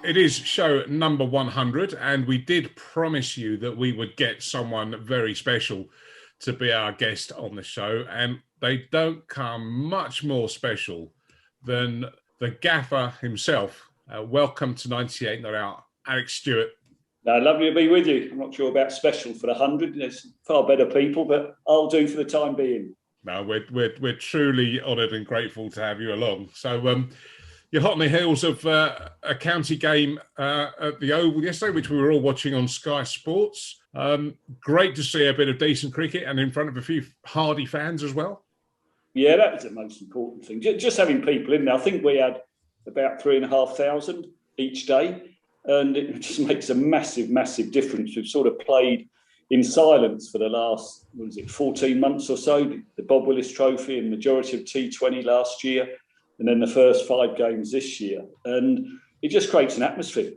it is show number 100, and we did promise you that we would get someone very special to be our guest on the show, and they don't come much more special than the gaffer himself. Welcome to 98 Not Out, Alex Stewart. No, lovely to be with you. I'm not sure about special for the 100. There's far better people, but I'll do for the time being. No, we're truly honoured and grateful to have you along. So you're hot on the heels of a county game at the Oval yesterday, which we were all watching on Sky Sports. Great to see a bit of decent cricket and in front of a few hardy fans as well. Yeah, that was the most important thing. Just having people in there. I think we had about 3,500 each day, and it just makes a massive, massive difference. We've sort of played in silence for the last, 14 months or so, the Bob Willis Trophy and majority of T20 last year, and then the first 5 games this year. And it just creates an atmosphere,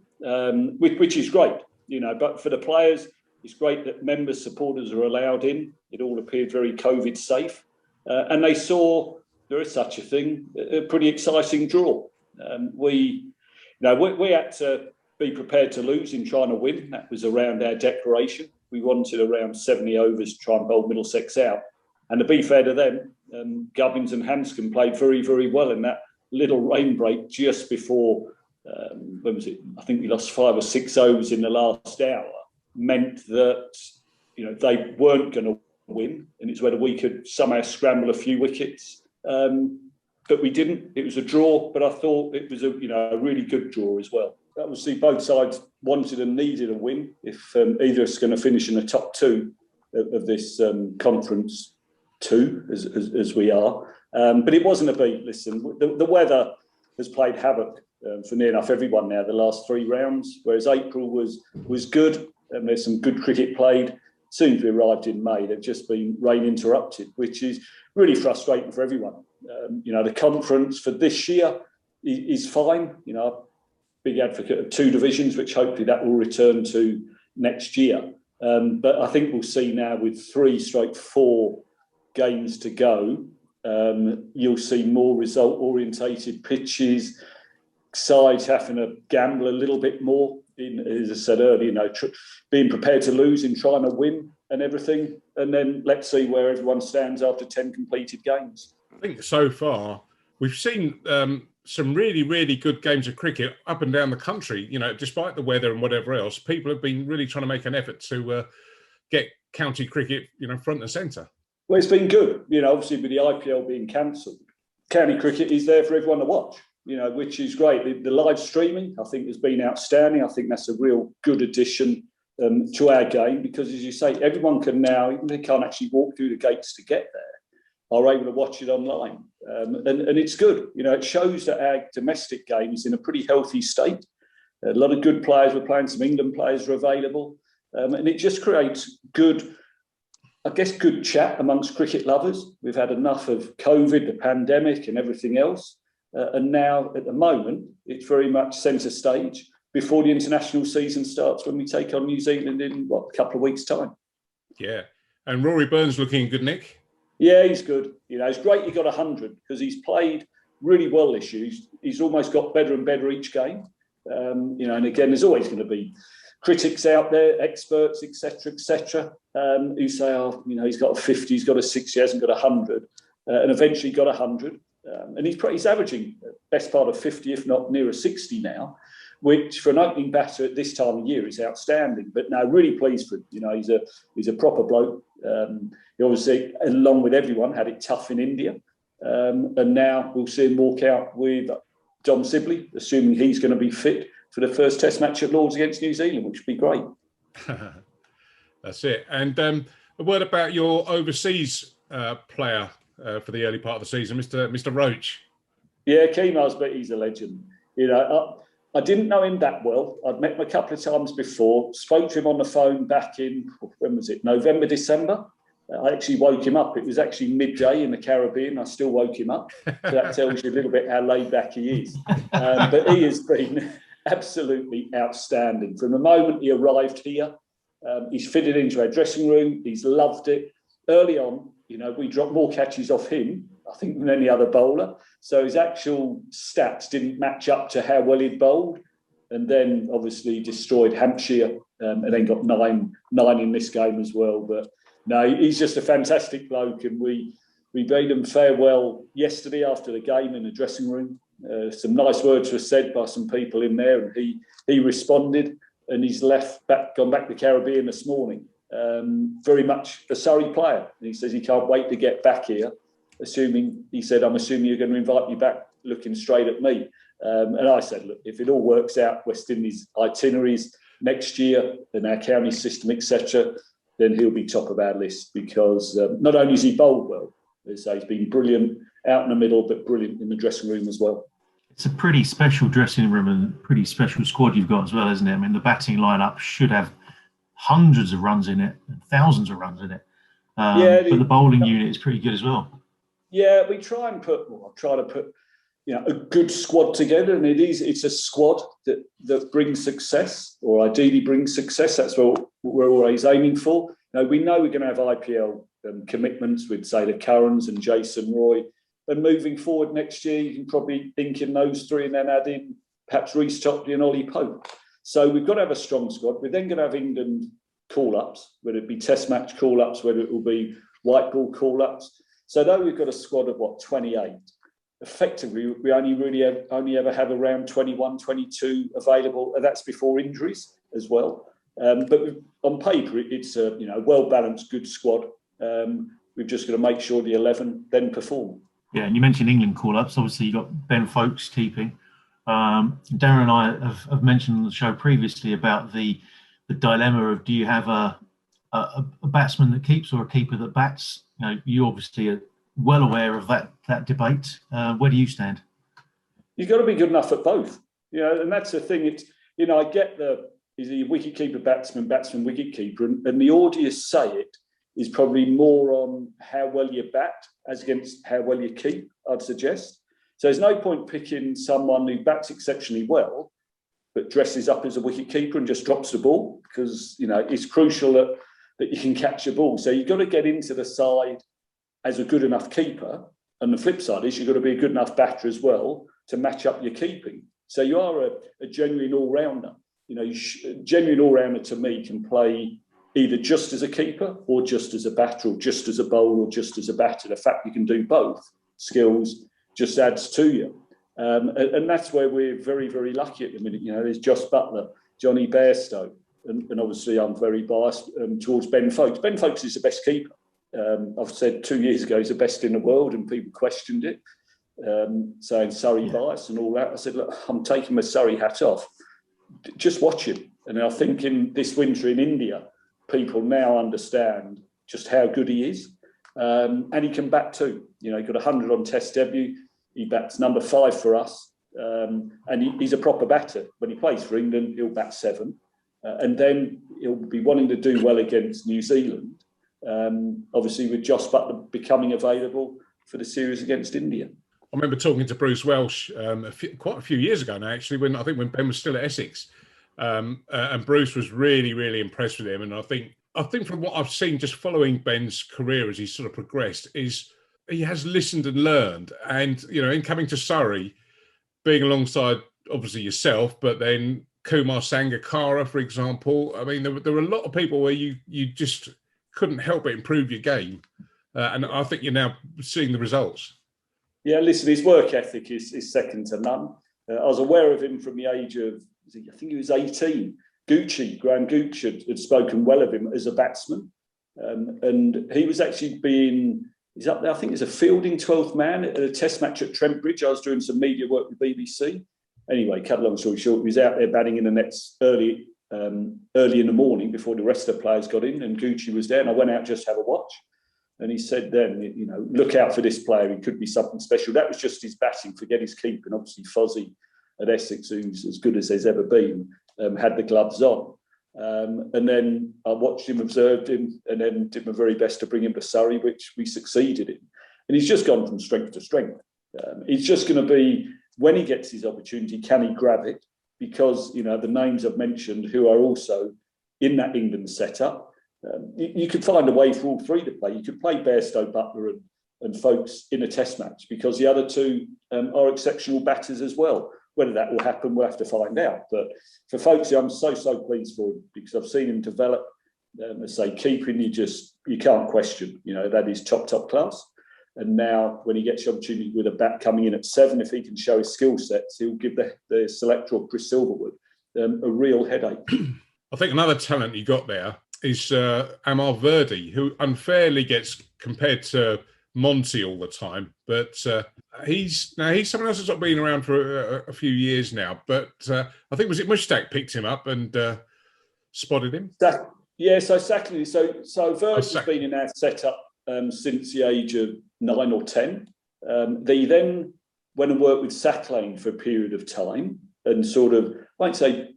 which is great, but for the players, it's great that members, supporters are allowed in. It all appeared very COVID safe. And they saw, there is such a thing, a pretty exciting draw. We had to be prepared to lose in trying to win. That was around our declaration. We wanted around 70 overs to try and bowl Middlesex out. And to be fair to them, Gubbins and Hanscom played very, very well in that little rain break just before, when was it? I think we lost 5 or 6 overs in the last hour, meant that, they weren't going to win. And it's whether we could somehow scramble a few wickets. But we didn't. It was a draw, but I thought it was a really good draw as well. Obviously, both sides wanted and needed a win. If either is going to finish in the top 2 of this conference 2, as we are, but it wasn't a beat. Listen, the weather has played havoc for near enough everyone now. The last 3 rounds, whereas April was good, and there's some good cricket played. As soon as we arrived in May, they've just been rain interrupted, which is really frustrating for everyone. The conference for this year is fine. Big advocate of 2 divisions, which hopefully that will return to next year. But I think we'll see now with 3/4 games to go, you'll see more result-orientated pitches, sides having to gamble a little bit more. As I said earlier, being prepared to lose in trying to win and everything. And then let's see where everyone stands after 10 completed games. I think so far we've seen some really, really good games of cricket up and down the country. Despite the weather and whatever else, people have been really trying to make an effort to get county cricket, front and centre. Well, it's been good. Obviously with the IPL being cancelled, county cricket is there for everyone to watch. Which is great. The live streaming, I think, has been outstanding. I think that's a real good addition to our game because, as you say, everyone can now, even if they can't actually walk through the gates to get there, are able to watch it online. And it's good. It shows that our domestic game is in a pretty healthy state. A lot of good players were playing, some England players are available. And it just creates good chat amongst cricket lovers. We've had enough of COVID, the pandemic and everything else. And now, at the moment, it's very much centre stage before the international season starts when we take on New Zealand in, a couple of weeks' time. Yeah. And Rory Burns looking good, Nick? Yeah, he's good. It's great he got 100 because he's played really well this year. He's almost got better and better each game. And again, there's always going to be critics out there, experts, etc., who say, he's got a 50, he's got a 60, he hasn't got 100, and eventually got 100. And he's averaging best part of 50, if not nearer 60 now, which for an opening batter at this time of year is outstanding. But now, really pleased for him. He's a proper bloke. He obviously, along with everyone, had it tough in India. And now we'll see him walk out with Dom Sibley, assuming he's going to be fit for the first Test match at Lords against New Zealand, which would be great. That's it. And a word about your overseas player for the early part of the season, Mr. Roach. Yeah, Kemar's, but he's a legend. I didn't know him that well. I'd met him a couple of times before, spoke to him on the phone back in, when was it, November, December? I actually woke him up. It was actually midday in the Caribbean. I still woke him up. So that tells you a little bit how laid back he is. But he has been absolutely outstanding. From the moment he arrived here, he's fitted into our dressing room. He's loved it. Early on, we dropped more catches off him, I think, than any other bowler. So his actual stats didn't match up to how well he'd bowled. and then obviously destroyed Hampshire, and then got nine in this game as well. But no, he's just a fantastic bloke, and we bade him farewell yesterday after the game in the dressing room. Some nice words were said by some people in there, and he responded, and he's gone back to the Caribbean this morning. Very much a Surrey player. And he says he can't wait to get back here. I'm assuming you're going to invite me back, looking straight at me. And I said, look, if it all works out, West Indies itineraries next year and our county system, etc., then he'll be top of our list, because not only has he bowled well, he's been brilliant out in the middle, but brilliant in the dressing room as well. It's a pretty special dressing room and pretty special squad you've got as well, isn't it? I mean, the batting lineup should have hundreds of runs in it, thousands of runs in it. But the bowling unit is pretty good as well. Yeah, we try to put a good squad together, and it's a squad that brings success, or ideally brings success. That's what we're always aiming for. We know we're going to have IPL commitments with, say, the Currans and Jason Roy, and moving forward next year, you can probably think in those three, and then add in perhaps Reece Topley and Ollie Pope. So we've got to have a strong squad. We're then going to have England call-ups, whether it be Test match call-ups, whether it will be white ball call-ups. So though we've got a squad of 28, effectively we only ever have around 21, 22 available, and that's before injuries as well. But on paper, it's a well-balanced, good squad. We've just got to make sure the 11 then perform. Yeah, and you mentioned England call-ups. Obviously, you got Ben Foakes keeping. Darren and I have mentioned on the show previously about the dilemma of, do you have a batsman that keeps or a keeper that bats? You obviously are well aware of that debate. Where do you stand? You've got to be good enough at both. And that's the thing. It's I get is he a wicketkeeper, batsman, wicketkeeper, and the audience say it is probably more on how well you bat as against how well you keep, I'd suggest. So there's no point picking someone who bats exceptionally well, but dresses up as a wicketkeeper and just drops the ball, because, it's crucial that you can catch a ball. So you've got to get into the side as a good enough keeper. And the flip side is you've got to be a good enough batter as well to match up your keeping. So you are a genuine all-rounder. Genuine all-rounder to me can play either just as a keeper or just as a batter, or just as a bowler or just as a batter. The fact you can do both skills just adds to you. And that's where we're very, very lucky at the minute. There's Josh Buttler, Johnny Bairstow, and obviously I'm very biased towards Ben Foakes. Ben Foakes is the best keeper. I've said 2 years ago he's the best in the world, and people questioned it, saying Surrey bias and all that. I said, look, I'm taking my Surrey hat off. Just watch him. And I think in this winter in India, people now understand just how good he is. And he can bat too. He got 100 on Test debut. He bats number 5 for us. And he's a proper batter. When he plays for England, he'll bat 7. And then he'll be wanting to do well against New Zealand. Obviously, with Josh Buttler becoming available for the series against India. I remember talking to Bruce Welsh quite a few years ago now, actually, when Ben was still at Essex. And Bruce was really, really impressed with him. And I think from what I've seen, just following Ben's career as he's sort of progressed, is he has listened and learned. And, in coming to Surrey, being alongside, obviously, yourself, but then Kumar Sangakkara, for example. I mean, there were a lot of people where you just couldn't help but improve your game. And I think you're now seeing the results. Yeah, listen, his work ethic is second to none. I was aware of him from the age of, I think he was 18. Graham Gooch had spoken well of him as a batsman. And he was actually he's up there, I think he's a fielding 12th man at a test match at Trent Bridge. I was doing some media work with BBC. Anyway, cut a long story short, he was out there batting in the nets early in the morning before the rest of the players got in, and Gucci was there, and I went out just to have a watch. And he said then, look out for this player. He could be something special. That was just his batting, forget his keeping. Obviously, Fozzie at Essex, who's as good as there's ever been, had the gloves on. And then I watched him, observed him, and then did my very best to bring him to Surrey, which we succeeded in. And he's just gone from strength to strength. He's just going to be, when he gets his opportunity, can he grab it? Because, the names I've mentioned who are also in that England setup, you could find a way for all three to play. You could play Bairstow, Buttler and Foakes in a test match, because the other two are exceptional batters as well. whether that will happen, we'll have to find out. But for folks, I'm so pleased for him, because I've seen him develop. As I say, keeping, you can't question. That is top class. And now, when he gets the opportunity with a bat coming in at 7, if he can show his skill sets, he'll give the selector or Chris Silverwood a real headache. I think another talent you got there is Amar Virdi, who unfairly gets compared to Monty all the time, but he's someone else that's not been around for a few years now. But I think, was it Mushtaq picked him up and spotted him? So exactly. So Virdi's been in our setup since the age of 9 or 10. They then went and worked with Sack Lane for a period of time and sort of, I won't say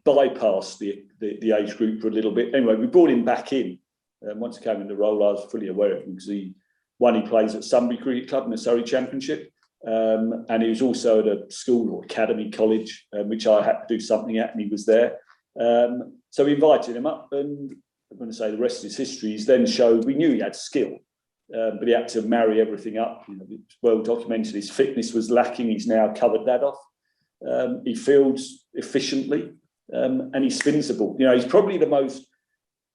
bypassed the age group for a little bit. Anyway, we brought him back in. Once he came in the role, I was fully aware of him, because he plays at Sunbury Cricket Club in the Surrey Championship. And he was also at a school or academy college, which I had to do something at, and he was there. So we invited him up, and I'm going to say the rest of his history is then showed. We knew he had skill, but he had to marry everything up. It's well documented. His fitness was lacking. He's now covered that off. He fields efficiently, and he spins the ball. He's probably the most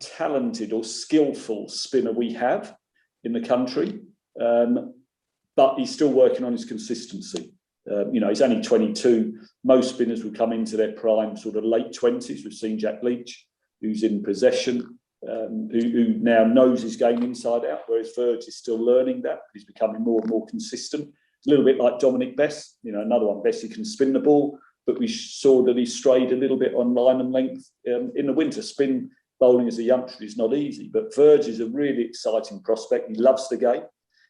talented or skillful spinner we have in the country, but he's still working on his consistency. He's only 22. Most spinners would come into their prime sort of late 20s. We've seen Jack Leach, who's in possession, who now knows his game inside out, whereas Verge is still learning that. He's becoming more and more consistent. It's a little bit like Dominic Bess, another one. Bess, he can spin the ball, but we saw that he strayed a little bit on line and length in the winter. Spin bowling as a youngster is not easy, but Verge is a really exciting prospect. He loves the game.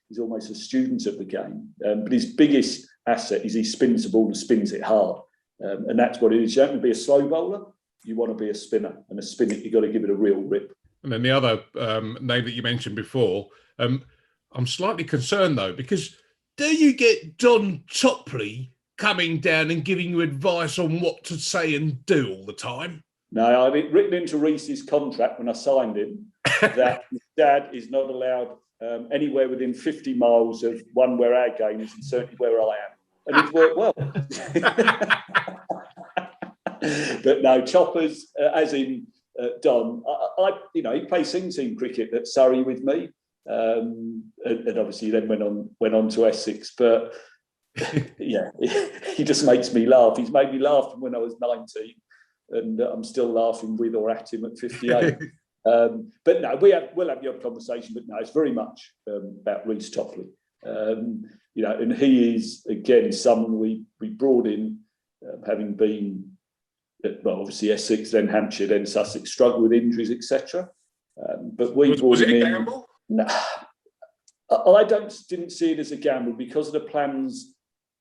He's almost a student of the game. But his biggest asset is he spins the ball and spins it hard. And that's what it is. You don't want to be a slow bowler. You want to be a spinner. And a spinner, you've got to give it a real rip. And then the other name that you mentioned before, I'm slightly concerned, though, because do you get Don Topley coming down and giving you advice on what to say and do all the time? No, I've written into Reece's contract when I signed him that his dad is not allowed anywhere within 50 miles of one where our game is, and certainly where I am. And it's worked well. But no, Choppers, as in Don, he played team cricket at Surrey with me, and obviously then went on to Essex. But yeah, he just makes me laugh. He's made me laugh from when I was 19, and I'm still laughing with or at him at 58. But no, we'll have the odd conversation. But no, it's very much about Reece Topley. And he is again someone we brought in, having been. Well, obviously Essex, then Hampshire, then Sussex, struggled with injuries, etc. But was it a gamble? No, I didn't see it as a gamble because of the plans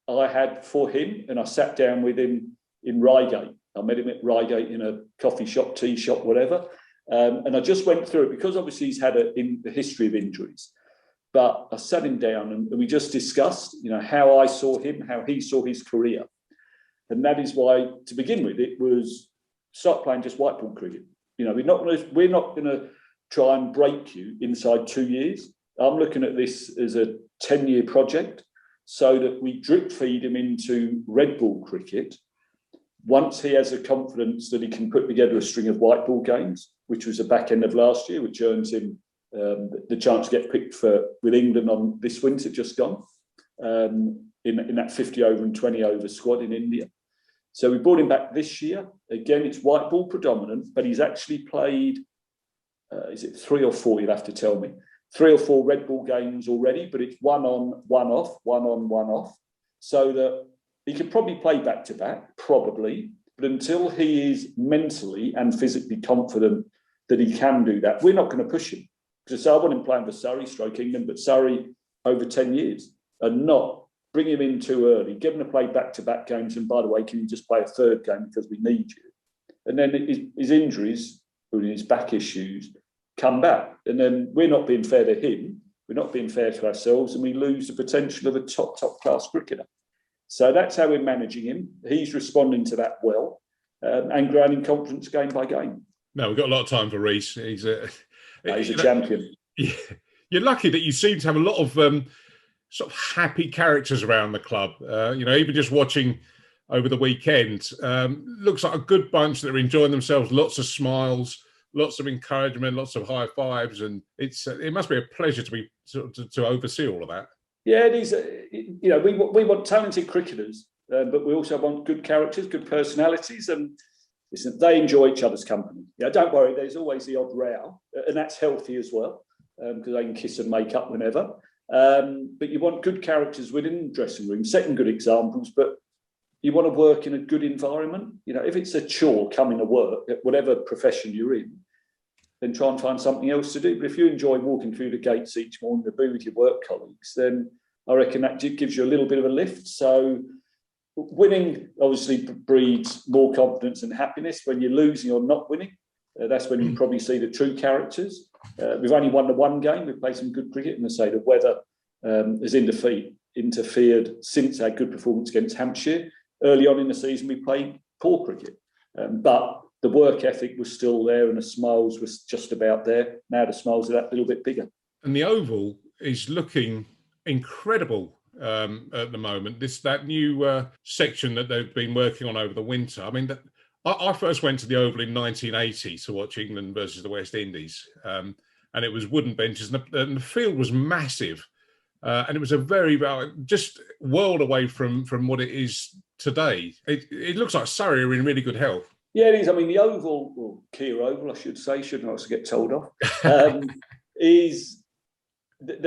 I had for him, and I sat down with him in Reigate. I met him at Reigate in a coffee shop, tea shop, whatever, and I just went through it because obviously he's had a history of injuries. But I sat him down and we just discussed, how I saw him, how he saw his career. And that is why, to begin with, it was start playing just white ball cricket. We're not going to try and break you inside 2 years. I'm looking at this as a 10-year project so that we drip feed him into red ball cricket. Once he has the confidence that he can put together a string of white ball games, which was the back end of last year, which earns him the chance to get picked with England on this winter just gone, in that 50 over and 20 over squad in India. So we brought him back this year. Again, it's white ball predominant, but he's actually played, is it 3 or 4? You'll have to tell me. 3 or 4 red ball games already, but it's one on, one off, one on, one off. So that he could probably play back to back, probably, but until he is mentally and physically confident that he can do that, we're not going to push him. Because I want him playing for Surrey, England, but Surrey over 10 years, and not bring him in too early, give him to play back-to-back games, and by the way, can you just play a third game because we need you? And then his injuries, his back issues, come back. And then we're not being fair to him, we're not being fair to ourselves, and we lose the potential of a top-class cricketer. So that's how we're managing him. He's responding to that well, and growing in confidence game by game. No, we've got a lot of time for Reece. He's a champion. You're lucky that you seem to have a lot of sort of happy characters around the club. Even just watching, over the weekend. Looks like a good bunch that are enjoying themselves. Lots of smiles, lots of encouragement, lots of high fives, and it must be a pleasure to oversee all of that. Yeah, it is. We want talented cricketers, but we also want good characters, good personalities, and listen, they enjoy each other's company. Don't worry, there's always the odd row, and that's healthy as well, because they can kiss and make up whenever. But you want good characters within the dressing room, setting good examples, but you want to work in a good environment. If it's a chore coming to work, whatever profession you're in, then try and find something else to do. But if you enjoy walking through the gates each morning to be with your work colleagues, then I reckon that gives you a little bit of a lift. So winning obviously breeds more confidence and happiness. When you're losing or not winning, that's when you probably see the true characters. We've only won the one game. We've played some good cricket, and I say the weather has interfered since our good performance against Hampshire. Early on in the season, we played poor cricket, but the work ethic was still there, and the smiles was just about there. Now the smiles are that little bit bigger. And the Oval is looking incredible at the moment. That new section that they've been working on over the winter. I mean, I first went to the Oval in 1980 to watch England versus the West Indies, and it was wooden benches, and the field was massive, and it was a very just world away from what it is today. It looks like Surrey are in really good health. Yeah, it is. I mean, the Oval, or Kemar Oval, I should say, shouldn't also get told off, there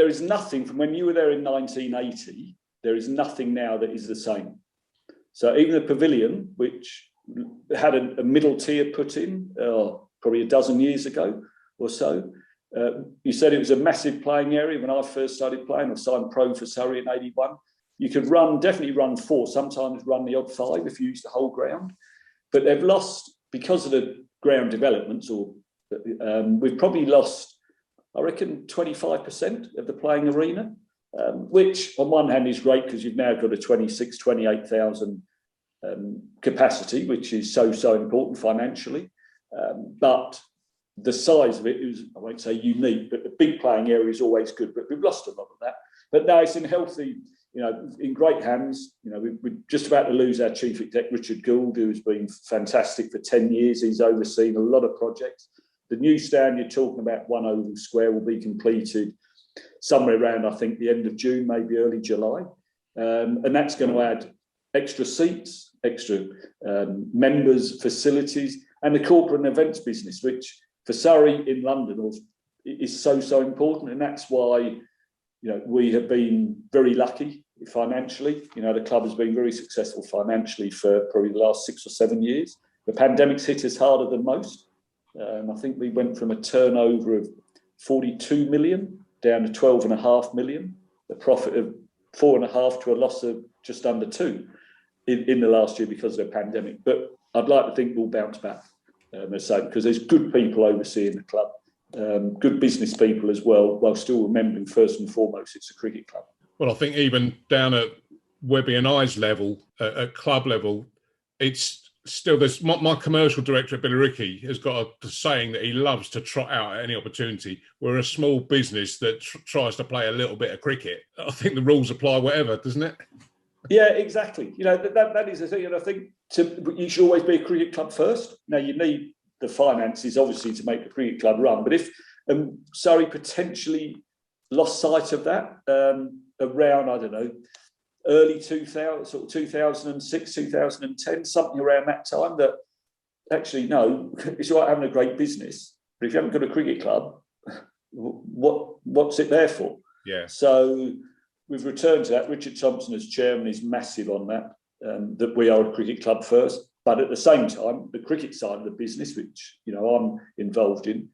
is nothing from when you were there in 1980, there is nothing now that is the same. So even the pavilion, which had a middle tier put in probably a dozen years ago or so, you said it was a massive playing area. When I first started playing, I signed pro for Surrey in 81. You could definitely run 4, sometimes run the odd 5 if you used the whole ground. But they've lost, because of the ground developments, we've probably lost, I reckon, 25% of the playing arena, which on one hand is great because you've now got a 28,000 capacity, which is so important financially. But the size of it is, I won't say unique, but the big playing area is always good. But we've lost a lot of that. But now it's in healthy, in great hands. We're just about to lose our chief exec, Richard Gould, who's been fantastic for 10 years. He's overseen a lot of projects. The new stand you're talking about, One Oval Square, will be completed somewhere around, I think, the end of June, maybe early July. And that's going to add extra seats, extra members, facilities, and the corporate and events business, which for Surrey in London is so important. And that's why, we have been very lucky financially. The club has been very successful financially for probably the last 6 or 7 years. The pandemic's hit us harder than most. I think we went from a turnover of 42 million down to 12.5 million, a profit of 4.5 to a loss of just under 2 in the last year because of the pandemic. But I'd like to think we'll bounce back, because there's good people overseeing the club, good business people as well, while still remembering first and foremost it's a cricket club. Well, I think even down at Webby and I's level, at club level, it's still this. My commercial director at Billericay has got a saying that he loves to trot out at any opportunity. We're a small business that tries to play a little bit of cricket. I think the rules apply whatever, doesn't it? Yeah, exactly. That is the thing. And I think you should always be a cricket club first. Now, you need the finances, obviously, to make the cricket club run. But if Surrey potentially lost sight of that around, I don't know, early 2000, sort of 2006, 2010, something around that time, that actually, no, it's all right having a great business, but if you haven't got a cricket club, what's it there for? Yeah. So we've returned to that. Richard Thompson as chairman is massive on that, that we are a cricket club first. But at the same time, the cricket side of the business, which I'm involved in,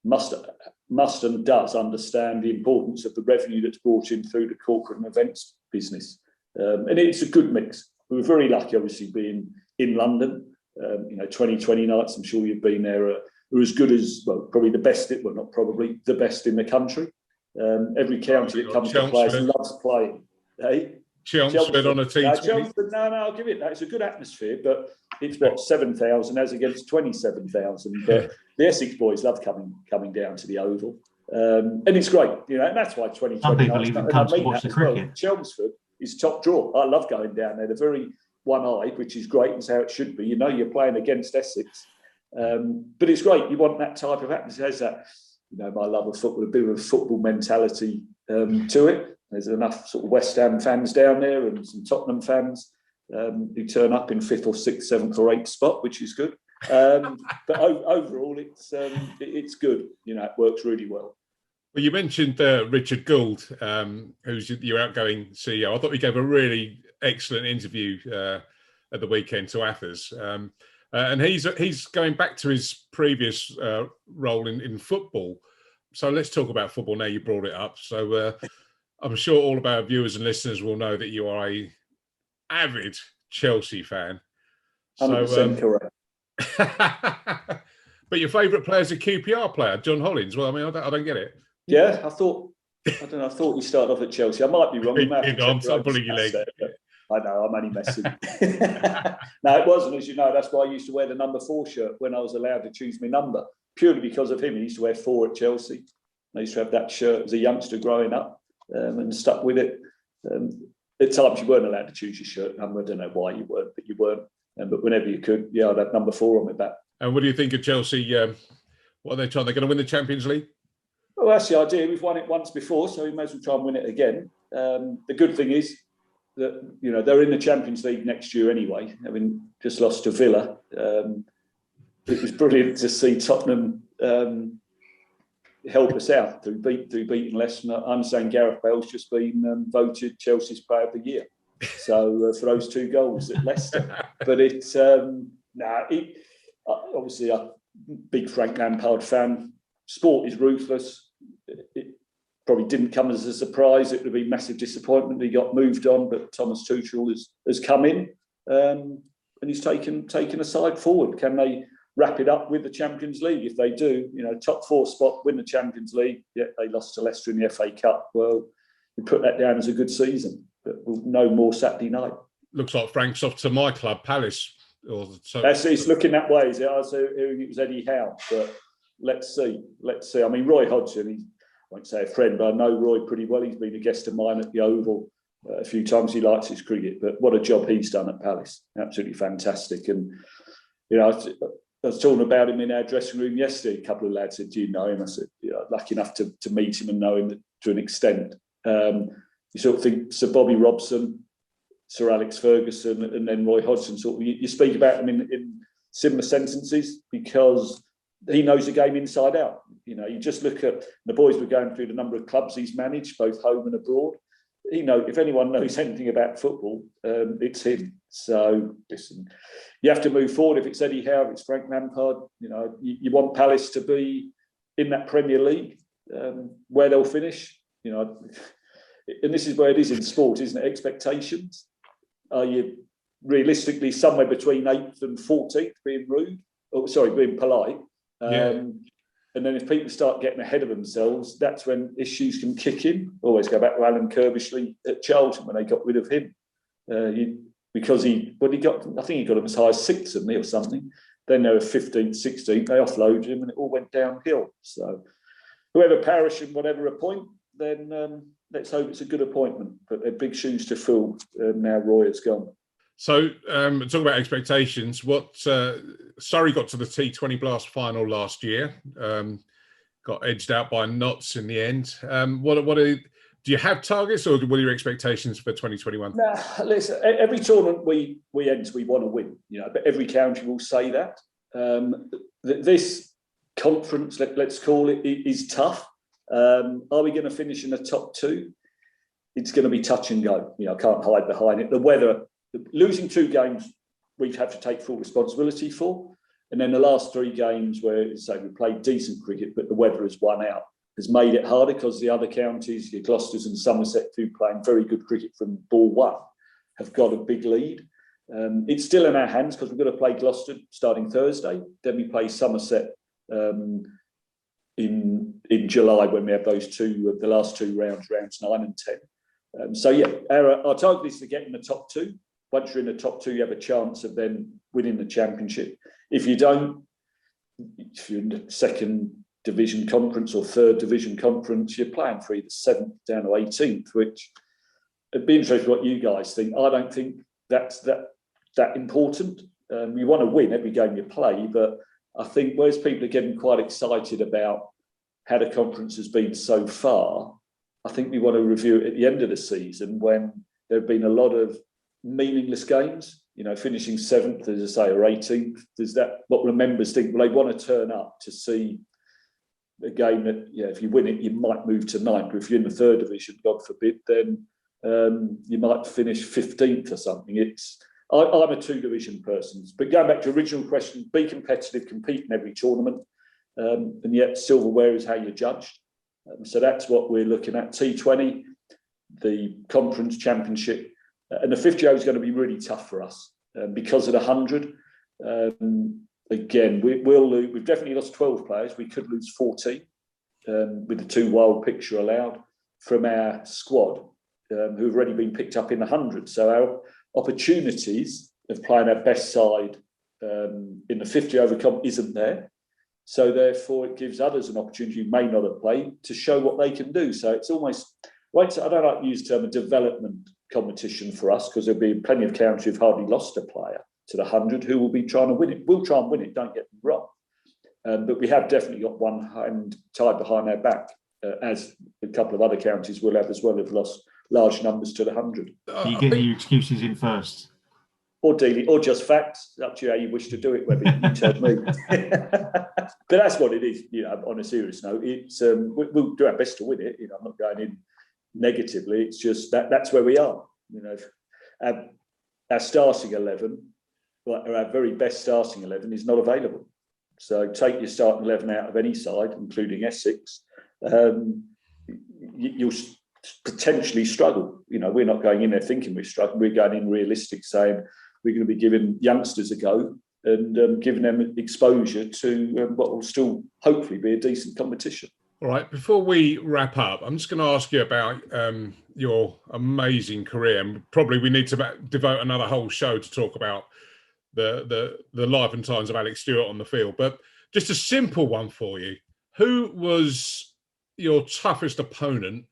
must and does understand the importance of the revenue that's brought in through the corporate and events business. And it's a good mix. We were very lucky, obviously, being in London. 2020 nights, I'm sure you've been there, are as good as, well, probably the best, well, not probably, the best in the country. Every county that comes to play loves playing. Hey? Chelmsford on a T20. Chelmsford, no, I'll give it that. It's a good atmosphere, but it's 7,000 as against 27,000. But the Essex boys love coming down to the Oval. And it's great, and that's why 2020 Some people even come to watch the cricket. Chelmsford is top draw. I love going down there. They're very one-eyed, which is great. It's how it should be. You know, you're playing against Essex. But it's great. You want that type of atmosphere. There's that, you know, my love of football, a bit of a football mentality to it. There's enough sort of West Ham fans down there and some Tottenham fans who turn up in 5th or 6th, 7th or 8th spot, which is good. But overall, it's good. You know, it works really well. Well, you mentioned Richard Gould, who's your outgoing CEO. I thought he gave a really excellent interview at the weekend to Athers. And he's going back to his previous role in football. So let's talk about football now you brought it up. So I'm sure all of our viewers and listeners will know that you are a avid Chelsea fan. 100% correct. But your favourite player is a QPR player, John Hollins. Well, I mean, I don't get it. Yeah, I thought we started off at Chelsea. I might be wrong. I'm pulling your leg. I know, I'm only messing. No, it wasn't, as you know. That's why I used to wear the number 4 shirt when I was allowed to choose my number, purely because of him. He used to wear 4 at Chelsea. I used to have that shirt as a youngster growing up and stuck with it. At times you weren't allowed to choose your shirt number. I don't know why you weren't, but you weren't. But whenever you could, yeah, I'd have number 4 on my back. And what do you think of Chelsea? What are they trying? They're going to win the Champions League? Well, that's the idea. We've won it once before, so we may as well try and win it again. The good thing is that, you know, they're in the Champions League next year anyway. I mean, just lost to Villa. It was brilliant to see Tottenham help us out through beating Leicester. I'm saying Gareth Bale's just been voted Chelsea's Player of the Year. So for those 2 goals at Leicester, but it's obviously a big Frank Lampard fan. Sport is ruthless. It probably didn't come as a surprise. It would be massive disappointment. He got moved on, but Thomas Tuchel has come in and he's taken a side forward. Can they wrap it up with the Champions League? If they do, you know, top 4 spot, win the Champions League. Yeah, they lost to Leicester in the FA Cup. Well, we put that down as a good season, but we'll know more Saturday night. Looks like Frank's off to my club, Palace. It's looking that way. Is it? I was hearing it was Eddie Howe, but let's see. I mean, Roy Hodgson, I won't say a friend, but I know Roy pretty well. He's been a guest of mine at the Oval a few times. He likes his cricket, but what a job he's done at Palace. Absolutely fantastic. And, you know, I was talking about him in our dressing room yesterday. A couple of lads said, do you know him? I said, yeah, lucky enough to meet him and know him to an extent. You sort of think Sir Bobby Robson, Sir Alex Ferguson, and then Roy Hodgson. Sort of, you speak about him in similar sentences because he knows the game inside out. You know, you just look at the boys were going through the number of clubs he's managed, both home and abroad. If anyone knows anything about football, it's him. So listen, you have to move forward. If it's Eddie Howe, if it's Frank Lampard, you know, you want Palace to be in that Premier League where they'll finish. You know, and this is where it is in sport, isn't it? Expectations. Are you realistically somewhere between 8th and 14th, being rude? Oh, sorry, being polite. And then if people start getting ahead of themselves, that's when issues can kick in. Always go back to Alan Kirbishley at Charlton when they got rid of him. Because he got, I think he got him as high as 6th, didn't he, or something. Then they were 15th, 16th, they offloaded him and it all went downhill. So whoever Parish and whatever appoint, then let's hope it's a good appointment. But they're big shoes to fill now Roy has gone. So, talk about expectations. Surrey got to the T20 Blast final last year. Got edged out by Notts in the end. Do you have targets, or what are your expectations for 2021? Nah, listen. Every tournament we enter, we want to win. You know, but every county will say that. This conference, let's call it, is tough. Are we going to finish in the top 2? It's going to be touch and go. You know, I can't hide behind it. The weather. Losing 2 games, we'd have to take full responsibility for. And then the last 3 games where, we played decent cricket, but the weather has won out, has made it harder because the other counties, your Gloucesters and Somerset, who playing very good cricket from ball 1, have got a big lead. It's still in our hands because we've got to play Gloucester starting Thursday. Then we play Somerset in July when we have those the last 2 rounds 9 and 10. Our target is to get in the top 2. Once you're in the top 2, you have a chance of then winning the championship. If you don't, if you're in the 2nd division conference or 3rd division conference, you're playing for either 7th down to 18th, which it'd be interesting what you guys think. I don't think that that important. You want to win every game you play, but I think whereas people are getting quite excited about how the conference has been so far, I think we want to review it at the end of the season when there have been a lot of meaningless games. You know, finishing 7th, as I say, or 18th. There's that what the members think. Well, they want to turn up to see a game that, yeah, if you win it, you might move to 9th. But if you're in the 3rd division, God forbid, then you might finish 15th or something. I'm a 2-division person. But going back to the original question, be competitive, compete in every tournament, and yet silverware is how you're judged. So that's what we're looking at. T20, the conference championship, and the 50 is going to be really tough for us because of the 100. Again, we'll lose. We've definitely lost 12 players. We could lose 14 with the 2 wild picks allowed from our squad who've already been picked up in the 100. So our opportunities of playing our best side in the 50 over comp isn't there. So therefore, it gives others an opportunity who may not have played to show what they can do. So it's almost, I don't like to use the term a development competition for us, because there'll be plenty of counties who've hardly lost a player to the 100 who will be trying to win it. We'll try and win it, don't get me wrong. But we have definitely got one hand tied behind our back, as a couple of other counties will have as well, have lost large numbers to the 100. You get your excuses in first. Or dealing, or just facts. Up to you how you wish to do it, Webby. You tell me. But that's what it is. You know, on a serious note, it's we'll do our best to win it. You know, I'm not going in negatively. It's just that's where we are. You know, our starting 11, or our very best starting 11, is not available. So take your starting 11 out of any side, including Essex, you'll potentially struggle. You know, we're not going in there thinking we're struggling. We're going in realistic, saying we're going to be giving youngsters a go and giving them exposure to what will still hopefully be a decent competition. All right, before we wrap up, I'm just going to ask you about your amazing career. And probably we need to devote another whole show to talk about the life and times of ALEC Stewart on the field. But just a simple one for you. Who was your toughest opponent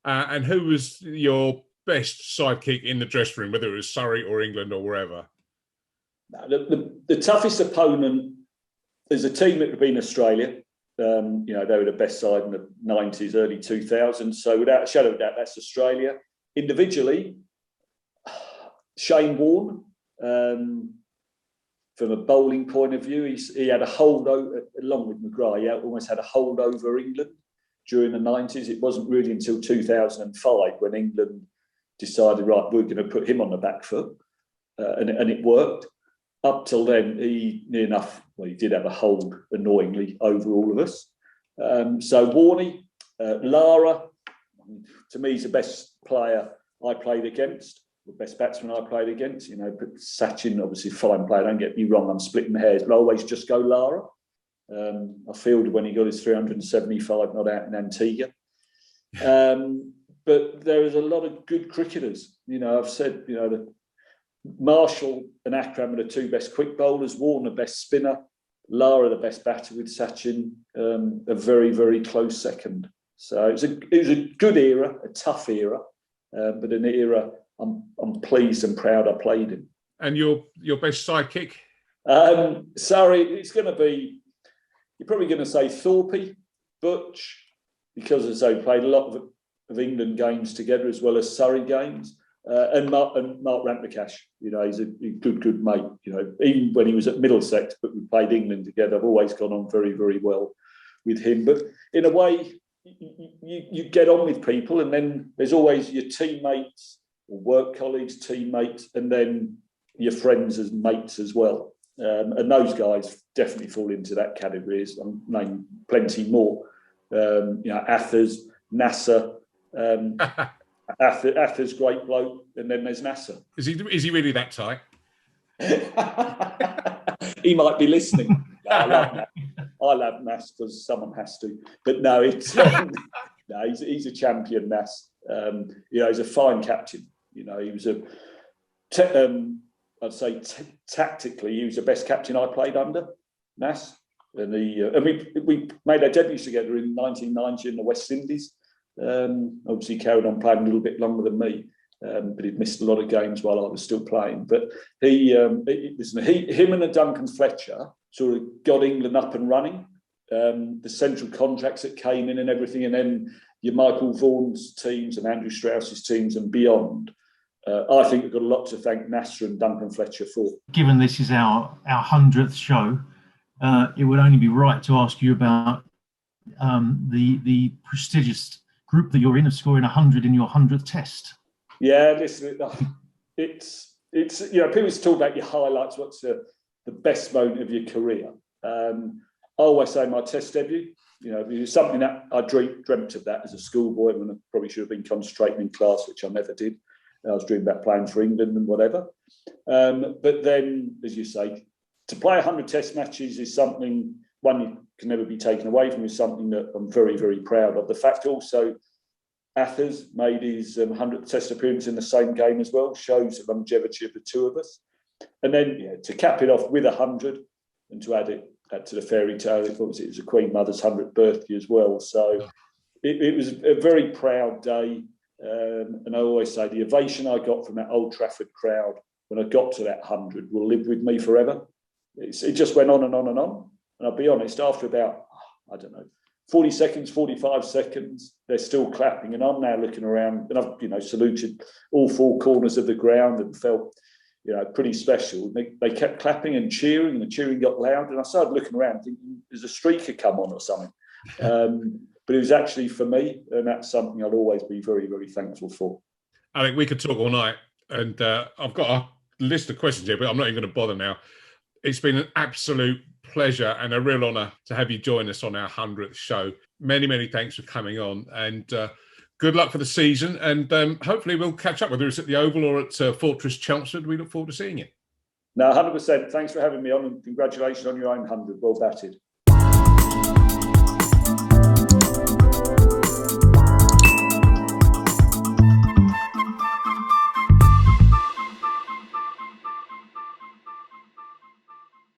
and who was your best sidekick in the dressing room, whether it was Surrey or England or wherever? The toughest opponent is a team that would have been Australia. You know, they were the best side in the 90s, early 2000s. So without a shadow of a doubt, that's Australia. Individually, Shane Warne, from a bowling point of view, he had a holdover, along with McGrath, he almost had a hold over England during the 90s. It wasn't really until 2005 when England decided, right, we're going to put him on the back foot. And it worked. Up till then, he did have a hold, annoyingly, over all of us. So Warney, Lara, to me, he's the best player I played against, the best batsman I played against. You know, but Sachin, obviously, fine player, don't get me wrong, I'm splitting hairs, but I always just go Lara. I fielded when he got his 375 not out in Antigua. But there is a lot of good cricketers. You know, I've said, you know, Marshall and Akram are the 2 best quick bowlers, Warne the best spinner, Lara the best batter, with Sachin a very, very close second. So it was a good era, a tough era, but an era I'm pleased and proud I played in. And your best sidekick? Sorry, it's going to be, you're probably going to say Thorpe, Butch, because as they played a lot of England games together as well as Surrey games. And Mark Ramprakash, you know, he's a good mate. You know, even when he was at Middlesex, but we played England together, I've always gone on very, very well with him. But in a way, you get on with people, and then there's always your teammates or work colleagues, teammates, and then your friends as mates as well. And those guys definitely fall into that category. I'm naming plenty more. You know, Athers, Nasser. Arthur's great bloke, and then there's Nasser. Is he really that tight? He might be listening. I love Nass because someone has to. But no, it's no, he's a champion, Nass. You know, he's a fine captain. You know, he was I'd say tactically, he was the best captain I played under, Nass. And we made our debuts together in 1990 in the West Indies. Obviously carried on playing a little bit longer than me. but he'd missed a lot of games while I was still playing. But him and Duncan Fletcher sort of got England up and running. The central contracts that came in and everything, and then your Michael Vaughan's teams and Andrew Strauss's teams and beyond. I think we've got a lot to thank Nasser and Duncan Fletcher for. Given this is our 100th show, it would only be right to ask you about the prestigious group that you're in of scoring 100 in your 100th test. Yeah, listen, it's people talk about your highlights. What's the best moment of your career? I always say my test debut. It was something that I dreamt of that as a schoolboy when I probably should have been concentrating in class, which I never did. I was dreaming about playing for England and whatever. But then, as you say, to play 100 test matches is something, one, you can never be taken away from, is something that I'm very, very proud of. The fact also, Athers made his 100th test appearance in the same game as well, shows the longevity of the two of us. And then to cap it off with 100 and to add to the fairy tale, it was a Queen Mother's 100th birthday as well. So it was a very proud day. And I always say the ovation I got from that Old Trafford crowd when I got to that 100 will live with me forever. It just went on and on and on. And I'll be honest, after about, 40 seconds, 45 seconds, they're still clapping. And I'm now looking around and I've, saluted all four corners of the ground and felt, pretty special. They kept clapping and cheering, and the cheering got loud. And I started looking around thinking, there's a streaker come on or something. But it was actually for me, and that's something I'll always be very, very thankful for. I think we could talk all night, and I've got a list of questions here, but I'm not even going to bother now. It's been an absolute pleasure and a real honour to have you join us on our 100th show. Many, many thanks for coming on, and good luck for the season. And hopefully we'll catch up, whether it's at the Oval or at Fortress Chelmsford. We look forward to seeing you. No, 100%. Thanks for having me on, and congratulations on your own 100. Well batted.